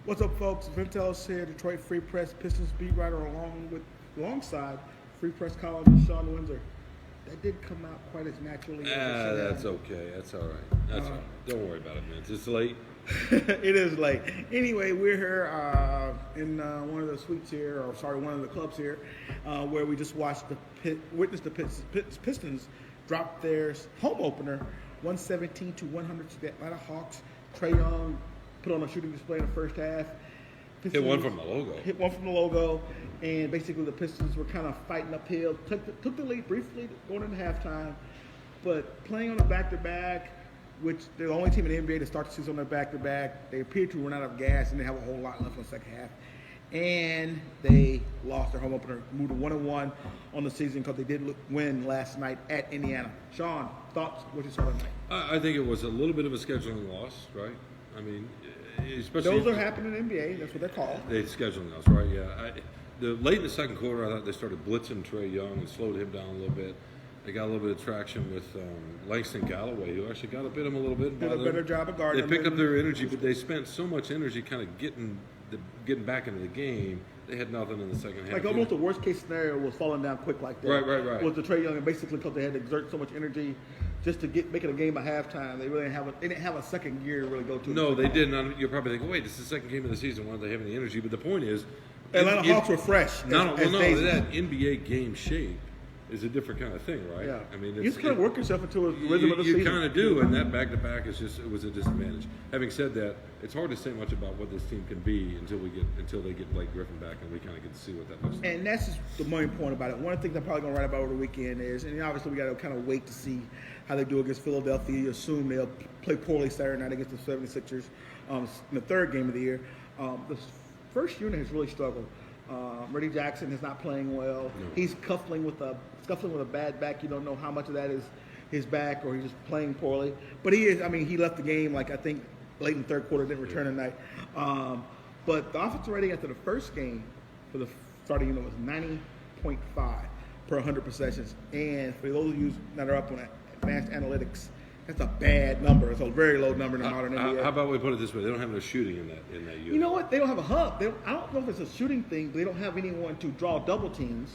What's up, folks? Vince Ellis here, Detroit Free Press Pistons beat writer, alongside Free Press columnist Shawn Windsor. That did come out quite as naturally as it should That's have. okay. That's all right. That's all right. Don't worry about it, man. It's late. It is late. Anyway, we're here in one of the suites here, one of the clubs here, where we just witnessed the Pistons drop their home opener, 117 to 100 to the Atlanta Hawks. Trae Young put on a shooting display in the first half. Hit one from the logo. Hit one from the logo, and basically the Pistons were kind of fighting uphill. Took the lead briefly going into halftime, but playing on a back-to-back, which they're the only team in the NBA to start the season on a back-to-back. They appeared to run out of gas, and they have a whole lot left in the second half. And they lost their home opener, moved to 1-1 on the season because they did win last night at Indiana. Sean, thoughts? What you saw tonight? I think it was a little bit of a scheduling loss, right? I mean, especially Those are happening in the NBA. That's what they're called. They scheduling loss, right? Yeah. Late in the second quarter, I thought they started blitzing Trae Young and slowed him down a little bit. They got a little bit of traction with Langston Galloway, who actually got to beat him a little bit. Did a better job of guarding. They picked up their energy, but they spent so much energy kind of getting back into the game. They had nothing in the second half. Like almost the worst case scenario was falling down quick like that. Right. Was the Trae Young, and basically because they had to exert so much energy just to make it a game at halftime. They really didn't have a second gear to really go to. No, they didn't. You're probably thinking, wait, this is the second game of the season. Why don't they have any energy? But the point is, Atlanta Hawks were fresh. That NBA game shape is a different kind of thing, right? Yeah. I mean, you just kind of work yourself into a rhythm of the season. You kind of do, and that back-to-back it was a disadvantage. Having said that, it's hard to say much about what this team can be until they get Blake Griffin back, and we kind of get to see what that looks like. And that's just the main point about it. One of the things I'm probably going to write about over the weekend is, and obviously we got to kind of wait to see how they do against Philadelphia. You assume they'll play poorly Saturday night against the 76ers in the third game of the year. The first unit has really struggled. Reggie Jackson is not playing well. No. He's scuffling with a bad back. You don't know how much of that is his back or he's just playing poorly. But he is. I mean, he left the game I think late in the third quarter. Didn't return tonight. But the offensive rating after the first game for the starting unit was 90.5 per 100 possessions. And for those of you that are up on advanced analytics, that's a bad number. It's a very low number in the modern NBA. How about we put it this way? They don't have no shooting in that unit. You know what? They don't have a hub. I don't know if it's a shooting thing, but they don't have anyone to draw double teams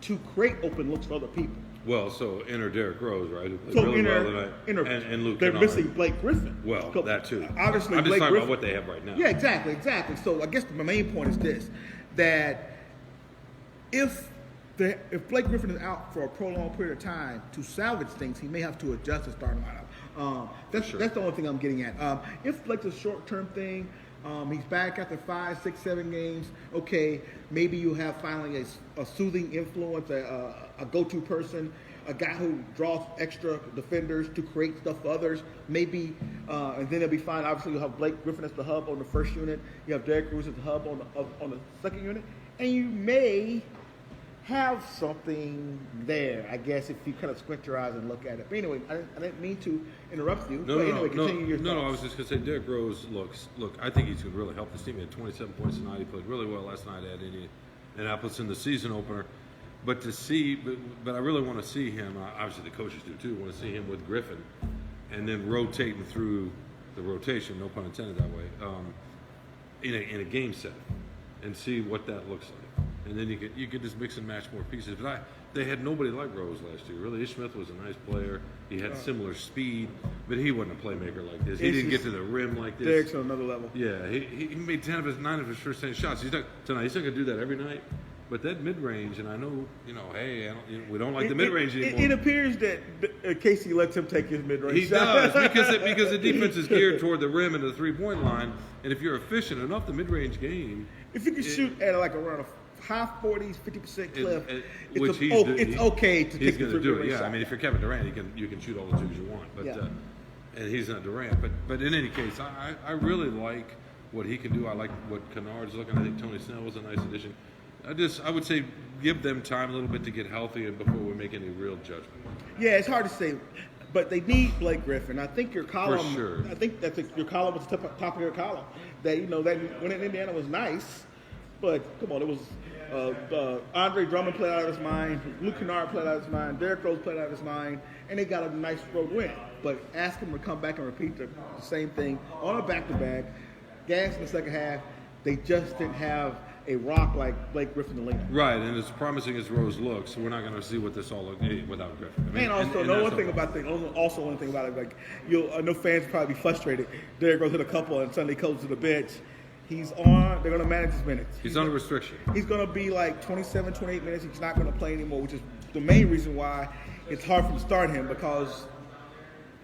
to create open looks for other people. Well, so enter Derrick Rose, right? Who played So really well tonight, and Luke they're Kennard. missing Blake Griffin. Well, that too. Obviously, I'm just Blake talking Griffin, about what they have right now. Yeah, exactly. So I guess my main point is this: that if Blake Griffin is out for a prolonged period of time, to salvage things, he may have to adjust his starting lineup. That's the only thing I'm getting at. If Blake's a short-term thing, he's back after 5, 6, 7 games. Okay, maybe you have finally a soothing influence, a go-to person, a guy who draws extra defenders to create stuff for others. Maybe, and then it'll be fine. Obviously, you'll have Blake Griffin as the hub on the first unit. You have Derrick Rose as the hub on the second unit, and you may have something there, I guess, if you kind of squint your eyes and look at it. But anyway, I didn't mean to interrupt you. Continue your thoughts. No, I was just going to say Derrick Rose look, I think he's going to really help this team. He had 27 points tonight. He played really well last night at Indianapolis in the season opener. But I really want to see him, obviously the coaches do too, want to see him with Griffin and then rotating through the rotation, no pun intended that way, in a game set and see what that looks like. And then you could just mix and match more pieces. But they had nobody like Rose last year. Really, Ish Smith was a nice player. He had similar speed, but he wasn't a playmaker like this. He didn't get to the rim like this. Derrick's on another level. Yeah, he made 9 of his first 10 shots. He's not going to do that every night. But that mid-range, and I know, we don't like the mid-range anymore. It appears that Casey lets him take his mid-range He does, because the defense is geared toward the rim and the three-point line. And if you're efficient enough, the mid-range game... If you can shoot at around a high 40s, 50% clip, it's okay to take the three-point shot. shot. I mean, if you're Kevin Durant, you can shoot all the twos you want. But and he's not Durant. But in any case, I really like what he can do. I like what Kennard's looking. I think Tony Snell was a nice addition. I would say give them time a little bit to get healthy and before we make any real judgment. Yeah, it's hard to say, but they need Blake Griffin. I think your column. For sure. I think that your column was the top of your column. That that win in Indiana was nice, but come on, it was Andre Drummond played out of his mind, Luke Kennard played out of his mind, Derrick Rose played out of his mind, and they got a nice road win. But ask him to come back and repeat the same thing on a back-to-back. gas in the second half. They just didn't have a rock like Blake Griffin to lean on. Right, and as promising as Rose looks, so we're not going to see what this all looks without Griffin. I mean, And also, one thing about it, like I know fans will probably be frustrated. Derrick Rose hit a couple and suddenly goes to the bench. He's on. They're going to manage his minutes. He's under restriction. He's going to be like 27, 28 minutes. He's not going to play anymore, which is the main reason why it's hard for him to start him because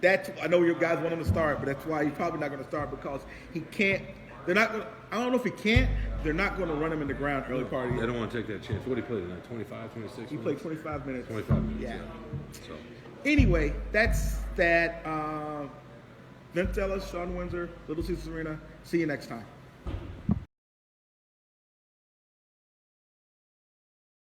I know your guys want him to start, but that's why he's probably not going to start because he can't. They're not going to. I don't know if he can't. They're not going to run him in the ground early part of the They year. don't want to take that chance. What did he play tonight? 25, 26 He minutes? played 25 minutes. 25 minutes, Yeah. So. Anyway, that's that. Vince Ellis, Shawn Windsor, Little Caesars Arena. See you next time.